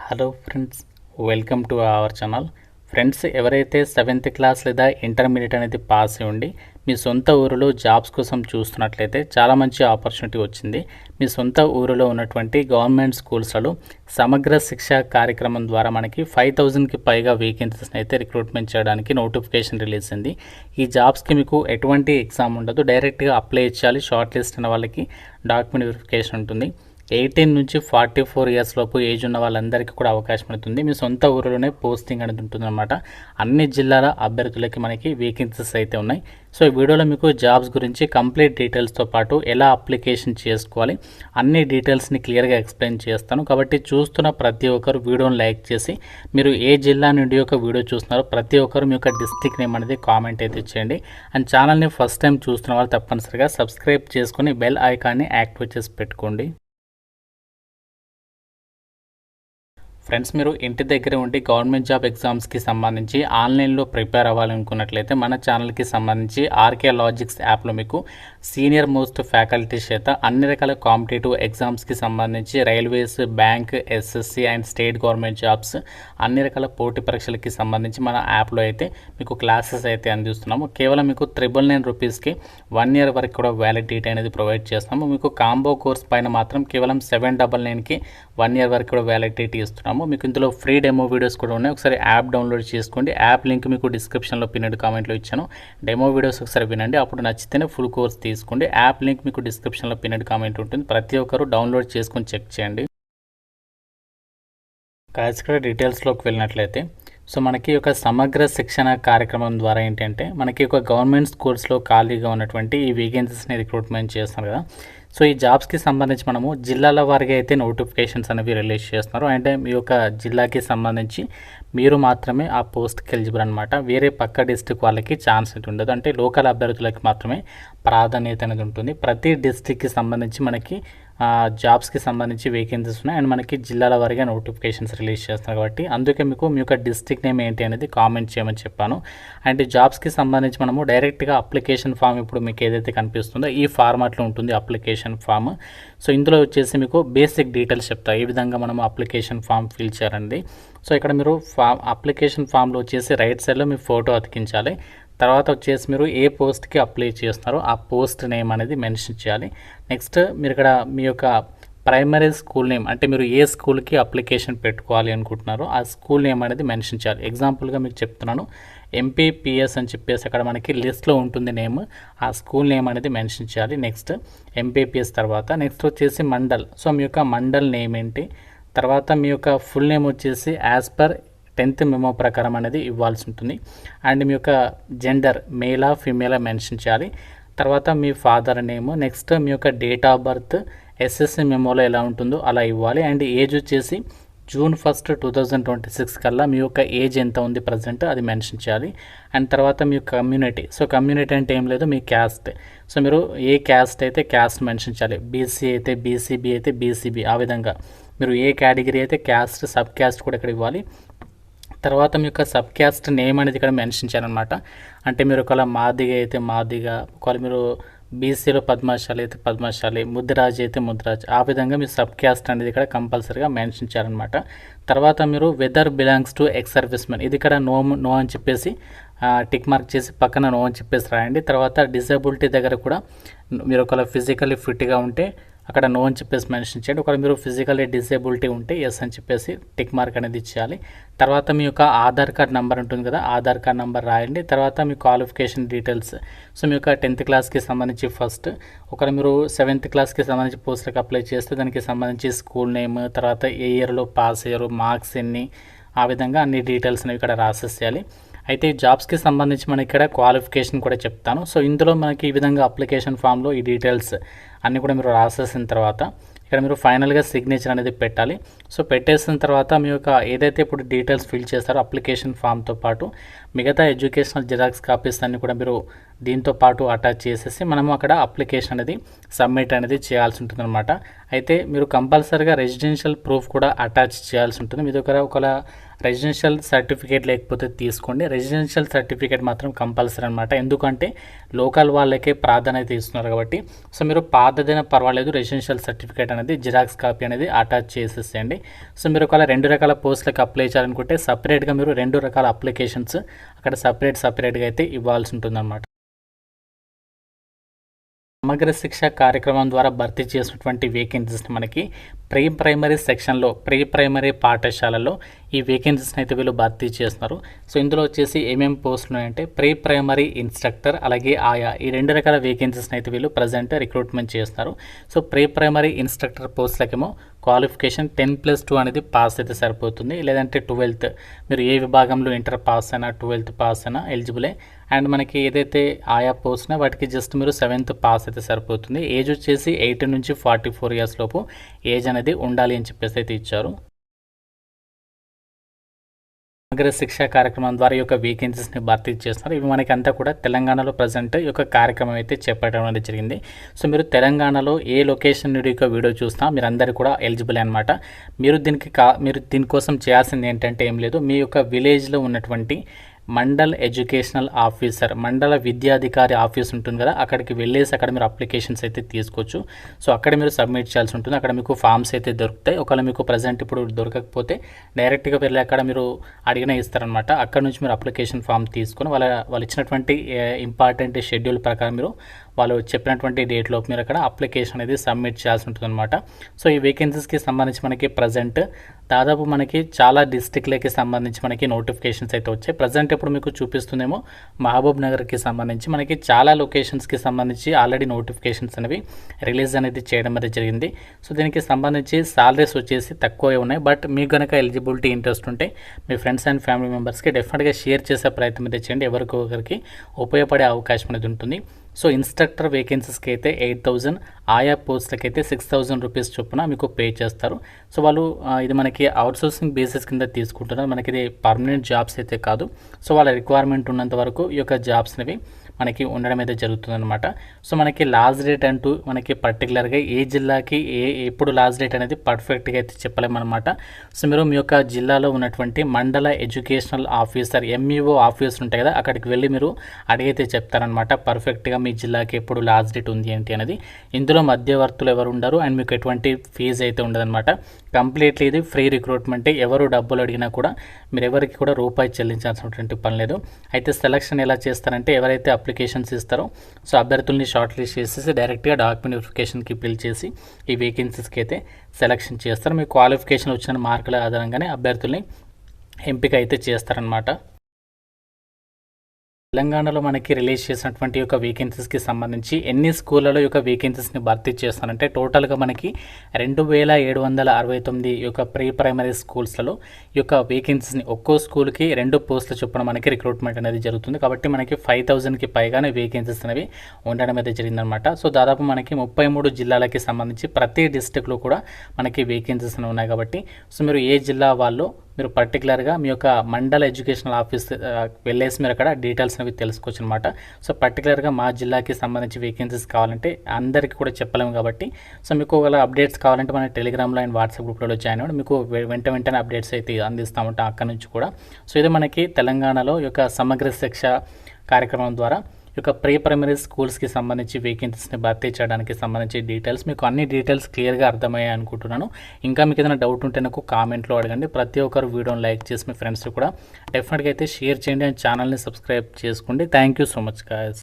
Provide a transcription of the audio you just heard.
Hello friends, welcome to our channel. Friends, ఎవరైతే 7th class లేదా intermediate అనేది pass అయి ఉండి మీ సొంత ఊరిలో జాబ్స్ కోసం చూస్తున్నట్లయితే చాలా మంచి ఆపర్చునిటీ వచ్చింది. మీ సొంత ఊరిలో ఉన్నటువంటి గవర్నమెంట్ స్కూల్స్లో సమగ్ర శిక్ష కార్యక్రమం ద్వారా మనకి 5000కి పైగా వేకెన్సీస్ని అయితే రిక్రూట్మెంట్ చేయడానికి నోటిఫికేషన్ రిలీజ్ అయింది. ఈ జాబ్స్కి మీకు ఎటువంటి ఎగ్జామ్ ఉండదు, డైరెక్ట్గా అప్లై చేయాలి. షార్ట్ లిస్ట్ అయిన వాళ్ళకి డాక్యుమెంట్ వెరిఫికేషన్ ఉంటుంది. 18 నుంచి 44 ఇయర్స్ లోపు ఏజ్ ఉన్న వాళ్ళందరికీ కూడా అవకాశం ఉంటుంది. మీ సొంత ఊరిలోనే పోస్టింగ్ అనేది ఉంటుందన్నమాట. అన్ని జిల్లాల అభ్యర్థులకి మనకి వేకెన్సీస్ అయితే ఉన్నాయి. సో ఈ వీడియోలో మీకు జాబ్స్ గురించి కంప్లీట్ డీటెయిల్స్తో పాటు ఎలా అప్లికేషన్ చేసుకోవాలి అన్ని డీటెయిల్స్ని క్లియర్గా ఎక్స్ప్లెయిన్ చేస్తాను. కాబట్టి చూస్తున్న ప్రతి ఒక్కరు వీడియోని లైక్ చేసి, మీరు ఏ జిల్లా నుండి ఒక వీడియో చూస్తున్నారో ప్రతి ఒక్కరు మీ యొక్క డిస్ట్రిక్ట్ నేమ్ అనేది కామెంట్ అయితే చేయండి. అండ్ ఛానల్ని ఫస్ట్ టైం చూస్తున్న వాళ్ళు తప్పనిసరిగా సబ్స్క్రైబ్ చేసుకొని బెల్ ఐకాన్ని యాక్టివేట్ చేసి పెట్టుకోండి. ఫ్రెండ్స్, మీరు ఇంటి దగ్గర ఉండి గవర్నమెంట్ జాబ్ ఎగ్జామ్స్కి సంబంధించి ఆన్లైన్లో ప్రిపేర్ అవ్వాలనుకున్నట్లయితే మన ఛానల్కి సంబంధించి ఆర్కే లాజిక్స్ యాప్లో మీకు సీనియర్ మోస్ట్ ఫ్యాకల్టీస్ చేత అన్ని రకాల కాంపిటేటివ్ ఎగ్జామ్స్కి సంబంధించి railways, bank, SSC and state government jobs అన్ని రకాల పోటీ పరీక్షలకి సంబంధించి మన యాప్లో అయితే మీకు క్లాసెస్ అయితే అందిస్తున్నాము. కేవలం మీకు 999 రూపీస్కి 1 year వరకు కూడా వ్యాలిడిటీ అనేది ప్రొవైడ్ చేస్తాము. మీకు కాంబో కోర్స్ పైన మాత్రం కేవలం 799కి 1 year వరకు కూడా వ్యాలిడిటీ ఇస్తున్నాము. మీకు ఇందులో ఫ్రీ డెమో వీడియోస్ కూడా ఉన్నాయి. ఒకసారి యాప్ డౌన్లోడ్ చేసుకోండి. యాప్ లింక్ మీకు డిస్క్రిప్షన్లో పిన్నెడ్ కామెంట్లో ఇచ్చాను. డెమో వీడియోస్ ఒకసారి వినండి, అప్పుడు నచ్చితేనే ఫుల్ కోర్స్ తీసుకోండి. యాప్ లింక్ మీకు డిస్క్రిప్షన్లో పిన్నెడ్ కామెంట్ ఉంటుంది. ప్రతి ఒక్కరు డౌన్లోడ్ చేసుకొని చెక్ చేయండి. ఇక్కడ డీటెయిల్స్లోకి వెళ్ళినట్లయితే, సో మనకి ఒక సమగ్ర శిక్షణ కార్యక్రమం ద్వారా ఏంటంటే మనకి ఒక గవర్నమెంట్ స్కూల్స్లో ఖాళీగా ఉన్నటువంటి ఈ వేకెన్సీస్ని రిక్రూట్మెంట్ చేస్తున్నారు కదా. సో ఈ జాబ్స్కి సంబంధించి మనము జిల్లాల వారిగా అయితే నోటిఫికేషన్స్ అనేవి రిలీజ్ చేస్తున్నారు. అంటే మీ యొక్క జిల్లాకి సంబంధించి మీరు మాత్రమే ఆ పోస్ట్కి ఎలిజిబుల్ అనమాట. వేరే పక్క డిస్ట్రిక్ట్ వాళ్ళకి ఛాన్స్ అయితే ఉండదు. అంటే లోకల్ అభ్యర్థులకి మాత్రమే ప్రాధాన్యత అనేది ఉంటుంది. ప్రతి డిస్ట్రిక్ట్కి సంబంధించి మనకి జాబ్స్కి సంబంధించి వేకెన్సీస్ ఉన్నాయి. అండ్ మనకి జిల్లాల వారిగా నోటిఫికేషన్స్ రిలీజ్ చేస్తున్నారు. కాబట్టి అందుకే మీకు మీ యొక్క డిస్ట్రిక్ట్ నేమ్ ఏంటి అనేది కామెంట్ చేయమని చెప్పాను. అండ్ జాబ్స్కి సంబంధించి మనము డైరెక్ట్గా అప్లికేషన్ ఫామ్ ఇప్పుడు మీకు ఏదైతే కనిపిస్తుందో ఈ ఫార్మాట్లో ఉంటుంది అప్లికేషన్ ఫామ్. సో ఇందులో వచ్చేసి మీకు బేసిక్ డీటెయిల్స్ చెప్తా ఏ విధంగా మనము అప్లికేషన్ ఫామ్ ఫిల్ చేయాలండి. సో ఇక్కడ మీరు అప్లికేషన్ ఫామ్లో వచ్చేసి రైట్ సైడ్లో మీ ఫోటో అతికించాలి. తర్వాత వచ్చేసి మీరు ఏ పోస్ట్కి అప్లై చేస్తున్నారో ఆ పోస్ట్ నేమ్ అనేది మెన్షన్ చేయాలి. నెక్స్ట్ మీరు ఇక్కడ మీ యొక్క ప్రైమరీ స్కూల్ నేమ్, అంటే మీరు ఏ స్కూల్కి అప్లికేషన్ పెట్టుకోవాలి అనుకుంటున్నారో ఆ స్కూల్ నేమ్ అనేది మెన్షన్ చేయాలి. ఎగ్జాంపుల్గా మీకు చెప్తున్నాను, ఎంపీపీఎస్ అని చెప్పేసి అక్కడ మనకి లిస్ట్లో ఉంటుంది నేమ్, ఆ స్కూల్ నేమ్ అనేది మెన్షన్ చేయాలి. నెక్స్ట్ ఎంపీపీఎస్ తర్వాత నెక్స్ట్ వచ్చేసి మండల్. సో మీ యొక్క మండల్ నేమ్ ఏంటి, తర్వాత మీ యొక్క ఫుల్ నేమ్ వచ్చేసి యాజ్ పర్ 10th మెమో ప్రకారం అనేది ఇవ్వాల్సి ఉంటుంది. అండ్ మీ యొక్క జెండర్ మేలా ఫీమేలా మెన్షన్ చేయాలి. తర్వాత మీ ఫాదర్ నేమ్, నెక్స్ట్ మీ యొక్క డేట్ ఆఫ్ బర్త్ ఎస్ఎస్సి మెమోలో ఎలా ఉంటుందో అలా ఇవ్వాలి. అండ్ ఏజ్ వచ్చేసి June 1, 2026 కల్లా మీ యొక్క ఏజ్ ఎంత ఉంది ప్రజెంట్ అది మెన్షన్ చేయాలి. అండ్ తర్వాత మీ కమ్యూనిటీ, సో కమ్యూనిటీ అంటే ఏం లేదు, మీ క్యాస్ట్. సో మీరు ఏ క్యాస్ట్ అయితే క్యాస్ట్ మెన్షన్ చేయాలి. బీసీ అయితే బీసీబీ అయితే బీసీబీ, ఆ విధంగా మీరు ఏ కేటగిరీ అయితే క్యాస్ట్, సబ్ క్యాస్ట్ కూడా ఇక్కడ ఇవ్వాలి. తర్వాత మీ యొక్క సబ్ క్యాస్ట్ నేమ్ అనేది ఇక్కడ మెన్షన్ చేయాలన్నమాట. అంటే మీరు ఒకవేళ మాదిగ అయితే మాదిగ, ఒకవేళ మీరు బీసీలో పద్మశాలి అయితే పద్మశాలి, ముద్రాజ్ అయితే ముద్రాజ్, ఆ విధంగా మీ సబ్ క్యాస్ట్ అనేది ఇక్కడ కంపల్సరీగా మెన్షన్ చేయాలన్నమాట. తర్వాత మీరు whether belongs to ex service men, ఇది ఇక్కడ నో అని చెప్పేసి టిక్ మార్క్ చేసి పక్కన నో అని చెప్పేసి రాయండి. తర్వాత డిజబిలిటీ దగ్గర కూడా మీరు ఒకవేళ ఫిజికల్లీ ఫిట్గా ఉంటే అక్కడ నో అని చెప్పేసి మెన్షన్ చేయండి. ఒకవేళ మీరు ఫిజికల్లీ డిసేబిలిటీ ఉంటే ఎస్ అని చెప్పేసి టిక్ మార్క్ అనేది ఇచ్చేయాలి. తర్వాత మీ యొక్క ఆధార్ కార్డ్ నెంబర్ ఉంటుంది కదా, ఆధార్ కార్డ్ నెంబర్ రాయండి. తర్వాత మీ క్వాలిఫికేషన్ డీటెయిల్స్, సో మీ యొక్క 10th క్లాస్కి సంబంధించి ఫస్ట్, ఒకవేళ మీరు 7th క్లాస్కి సంబంధించి పోస్టులకు అప్లై చేస్తే దానికి సంబంధించి స్కూల్ నేమ్, తర్వాత ఏ ఇయర్లో పాస్ అయ్యారు, మార్క్స్ ఎన్ని, ఆ విధంగా అన్ని డీటెయిల్స్ అనేవి ఇక్కడ రాసేసేయాలి. అయితే ఈ జాబ్స్కి సంబంధించి మనకి ఇక్కడ క్వాలిఫికేషన్ కూడా చెప్తాను. సో ఇందులో మనకి ఈ విధంగా అప్లికేషన్ ఫామ్లో ఈ డీటెయిల్స్ అన్నీ కూడా మీరు రాసేసిన తర్వాత ఇక్కడ మీరు ఫైనల్గా సిగ్నేచర్ అనేది పెట్టాలి. సో పెట్టేసిన తర్వాత మీ యొక్క ఏదైతే ఇప్పుడు డీటెయిల్స్ ఫిల్ చేస్తారో అప్లికేషన్ ఫామ్తో పాటు మిగతా ఎడ్యుకేషనల్ జిరాక్స్ కాపీస్ అన్నీ కూడా మీరు దీంతో పాటు అటాచ్ చేసేసి మనము అక్కడ అప్లికేషన్ అనేది సబ్మిట్ అనేది చేయాల్సి ఉంటుందన్నమాట. అయితే మీరు కంపల్సరీగా రెసిడెన్షియల్ ప్రూఫ్ కూడా అటాచ్ చేయాల్సి ఉంటుంది. మీ దగ్గర ఒకవేళ రెసిడెన్షియల్ సర్టిఫికేట్ లేకపోతే తీసుకోండి. రెసిడెన్షియల్ సర్టిఫికేట్ మాత్రం కంపల్సరీ అనమాట. ఎందుకంటే లోకల్ వాళ్ళకే ప్రాధాన్యత ఇస్తున్నారు కాబట్టి సో మీరు పాతదైనా పర్వాలేదు, రెసిడెన్షియల్ సర్టిఫికేట్ అనేది జిరాక్స్ కాపీ అనేది అటాచ్ చేసేసేయండి. సో మీరు ఒకవేళ 2 రకాల పోస్టులకు అప్లై చేయాలనుకుంటే సపరేట్గా మీరు 2 రకాల అప్లికేషన్స్ అక్కడ సపరేట్గా అయితే ఇవ్వాల్సి ఉంటుందన్నమాట. సమగ్ర శిక్ష కార్యక్రమం ద్వారా భర్తీ చేసినటువంటి వేకెన్సీస్ని మనకి ప్రైమరీ సెక్షన్లో ప్రైమరీ పాఠశాలలో ఈ వేకెన్సీస్ని అయితే వీళ్ళు భర్తీ చేస్తున్నారు. సో ఇందులో వచ్చేసి ఏమేమి పోస్టులు ఉన్నాయంటే ప్రైమరీ ఇన్స్ట్రక్టర్ అలాగే ఆయా ఈ 2 రకాల వేకెన్సీస్ని అయితే వీళ్ళు ప్రజెంట్ రిక్రూట్మెంట్ చేస్తున్నారు. సో ప్రైమరీ ఇన్స్ట్రక్టర్ పోస్టులకేమో క్వాలిఫికేషన్ 10+2 అనేది పాస్ అయితే సరిపోతుంది. లేదంటే 12th మీరు ఏ విభాగంలో ఇంటర్ పాస్ అయినా 12th పాస్ అయినా ఎలిజిబులే. అండ్ మనకి ఏదైతే ఆయా పోస్ట్నా వాటికి జస్ట్ మీరు 7th పాస్ అయితే సరిపోతుంది. ఏజ్ వచ్చేసి 18 నుంచి 44 ఇయర్స్ లోపు ఏజ్ అనేది ఉండాలి అని చెప్పేసి అయితే ఇచ్చారు. సమగ్ర శిక్ష కార్యక్రమం ద్వారా ఈ యొక్క వేకెన్సీస్ని భర్తీ చేస్తున్నారు. ఇవి మనకి అంతా కూడా తెలంగాణలో ప్రజెంట్ ఈ యొక్క కార్యక్రమం అయితే చేపట్టడం అనేది జరిగింది. సో మీరు తెలంగాణలో ఏ లొకేషన్ నుండి యొక్క వీడియో చూసినా మీరు అందరూ కూడా ఎలిజిబుల్ అనమాట. మీరు దీనికోసం చేయాల్సింది ఏంటంటే ఏం లేదు, మీ యొక్క విలేజ్లో ఉన్నటువంటి మండల్ ఎడ్యుకేషనల్ ఆఫీసర్, మండల విద్యాధికారి ఆఫీస్ ఉంటుంది కదా, అక్కడికి వెళ్ళేసి అక్కడ మీరు అప్లికేషన్స్ అయితే తీసుకోవచ్చు. సో అక్కడ మీరు సబ్మిట్ చేయాల్సి ఉంటుంది. అక్కడ మీకు ఫామ్స్ అయితే దొరుకుతాయి. ఒకవేళ మీకు ప్రజెంట్ ఇప్పుడు దొరకకపోతే డైరెక్ట్గా వెళ్ళి అక్కడ మీరు అడిగినా ఇస్తారనమాట. అక్కడ నుంచి మీరు అప్లికేషన్ ఫామ్ తీసుకొని వాళ్ళు ఇచ్చినటువంటి ఇంపార్టెంట్ షెడ్యూల్ ప్రకారం మీరు వాళ్ళు చెప్పినటువంటి డేట్లోపు మీరు అక్కడ అప్లికేషన్ అనేది సబ్మిట్ చేయాల్సి ఉంటుంది అనమాట. సో ఈ వేకెన్సీస్కి సంబంధించి మనకి ప్రజెంట్ దాదాపు మనకి చాలా డిస్ట్రిక్ట్లకి సంబంధించి మనకి నోటిఫికేషన్స్ అయితే వచ్చాయి. ప్రజెంట్ ఇప్పుడు మీకు చూపిస్తుందేమో మహబూబ్ నగర్కి సంబంధించి మనకి చాలా లొకేషన్స్కి సంబంధించి ఆల్రెడీ నోటిఫికేషన్స్ అనేవి రిలీజ్ అనేది చేయడం అనేది జరిగింది. సో దీనికి సంబంధించి సాలరీస్ వచ్చేసి తక్కువే ఉన్నాయి. బట్ మీకు కనుక ఎలిజిబిలిటీ ఇంట్రెస్ట్ ఉంటే మీ ఫ్రెండ్స్ అండ్ ఫ్యామిలీ మెంబర్స్కి డెఫినెట్గా షేర్ చేసే ప్రయత్నం అయితే చేయండి. ఎవరికొకరికి ఉపయోగపడే అవకాశం అనేది ఉంటుంది. సో ఇన్స్ట్రక్టర్ వేకెన్సీస్కి అయితే 8,000, ఆయా పోస్టులకి అయితే 6,000 రూపీస్ చొప్పున మీకు పే చేస్తారు. సో వాళ్ళు ఇది మనకి అవుట్సోర్సింగ్ బేసిస్ కింద తీసుకుంటున్నారు. మనకి ఇది పర్మనెంట్ జాబ్స్ అయితే కాదు. సో వాళ్ళ రిక్వైర్మెంట్ ఉన్నంత వరకు ఈ యొక్క జాబ్స్ అనేవి మనకి ఉండడం అయితే జరుగుతుందన్నమాట. సో మనకి లాస్ట్ డేట్ అంటూ మనకి పర్టికులర్గా ఏ జిల్లాకి ఎప్పుడు లాస్ట్ డేట్ అనేది పర్ఫెక్ట్గా అయితే చెప్పలేమన్నమాట. సో మీరు మీ యొక్క జిల్లాలో ఉన్నటువంటి మండల ఎడ్యుకేషనల్ ఆఫీసర్ ఎంఈఓ ఆఫీసర్ ఉంటాయి కదా, అక్కడికి వెళ్ళి మీరు అడిగితే చెప్తారనమాట పర్ఫెక్ట్గా మీ జిల్లాకి ఎప్పుడు లాస్ట్ డేట్ ఉంది ఏంటి అనేది. ఇందులో మధ్యవర్తులు ఎవరు ఉండరు అండ్ మీకు ఎటువంటి ఫీజు అయితే ఉండదన్నమాట. కంప్లీట్లీ ఇది ఫ్రీ రిక్రూట్మెంటే. ఎవరు డబ్బులు అడిగినా కూడా మీరు ఎవరికి కూడా రూపాయి చెల్లించాల్సినటువంటి పని లేదు. అయితే సెలక్షన్ ఎలా చేస్తారంటే ఎవరైతే అప్లికేషన్స్ ఇస్తారో సో అభ్యర్థుల్ని షార్ట్ లిస్ట్ చేసేసి డైరెక్ట్గా డాక్యుమెంట్ వెరిఫికేషన్కి పిల్ చేసి ఈ వేకెన్సీస్కి అయితే సెలక్షన్ చేస్తారు. మీ క్వాలిఫికేషన్ వచ్చిన మార్కుల ఆధారంగానే అభ్యర్థుల్ని ఎంపిక అయితే చేస్తారనమాట. తెలంగాణలో మనకి రిలీజ్ చేసినటువంటి యొక్క వేకెన్సీస్కి సంబంధించి ఎన్ని స్కూళ్ళలో యొక్క వేకెన్సీస్ని భర్తీ చేస్తారంటే టోటల్గా మనకి 2,769 యొక్క ప్రైమరీ స్కూల్స్లలో ఈ యొక్క వేకెన్సీస్ని ఒక్కో స్కూల్కి 2 పోస్టుల చొప్పున మనకి రిక్రూట్మెంట్ అనేది జరుగుతుంది. కాబట్టి మనకి 5,000కి పైగానే వేకెన్సీస్ అనేవి ఉండడం అయితే జరిగిందనమాట. సో దాదాపు మనకి 33 జిల్లాలకి సంబంధించి ప్రతి డిస్ట్రిక్ట్లో కూడా మనకి వేకెన్సీస్ ఉన్నాయి. కాబట్టి సో మీరు ఏ జిల్లా వాళ్ళు మీరు పర్టికులర్గా మీ యొక్క మండల ఎడ్యుకేషనల్ ఆఫీస్ వెళ్ళేసి మీరు అక్కడ డీటెయిల్స్ అనేవి తెలుసుకోవచ్చు అనమాట. సో పర్టికులర్గా మా జిల్లాకి సంబంధించి వేకెన్సీస్ కావాలంటే అందరికీ కూడా చెప్పలేము కాబట్టి సో మీకు ఒకవేళ అప్డేట్స్ కావాలంటే మన టెలిగ్రామ్లో అండ్ వాట్సాప్ గ్రూప్లో జాయిన్ అవ్వండి. మీకు వెంటనే అప్డేట్స్ అయితే అందిస్తామంటాం అక్కడ నుంచి కూడా. సో ఇది మనకి తెలంగాణలో యొక్క సమగ్ర శిక్ష కార్యక్రమం ద్వారా ఈ యొక్క ప్రైమరీ స్కూల్స్కి సంబంధించి వేకెన్సీస్ని భర్తీ చేయడానికి సంబంధించి డీటెయిల్స్ మీకు అన్ని డీటెయిల్స్ క్లియర్గా అర్థమయ్యాయి అనుకుంటున్నాను. ఇంకా మీకు ఏదైనా డౌట్ ఉంటే నాకు కామెంట్లో అడగండి. ప్రతి ఒక్కరు వీడియోని లైక్ చేసి మీ ఫ్రెండ్స్ కూడా డెఫినెట్గా అయితే షేర్ చేయండి అండ్ ఛానల్ని సబ్స్క్రైబ్ చేసుకోండి. Thank you so much guys.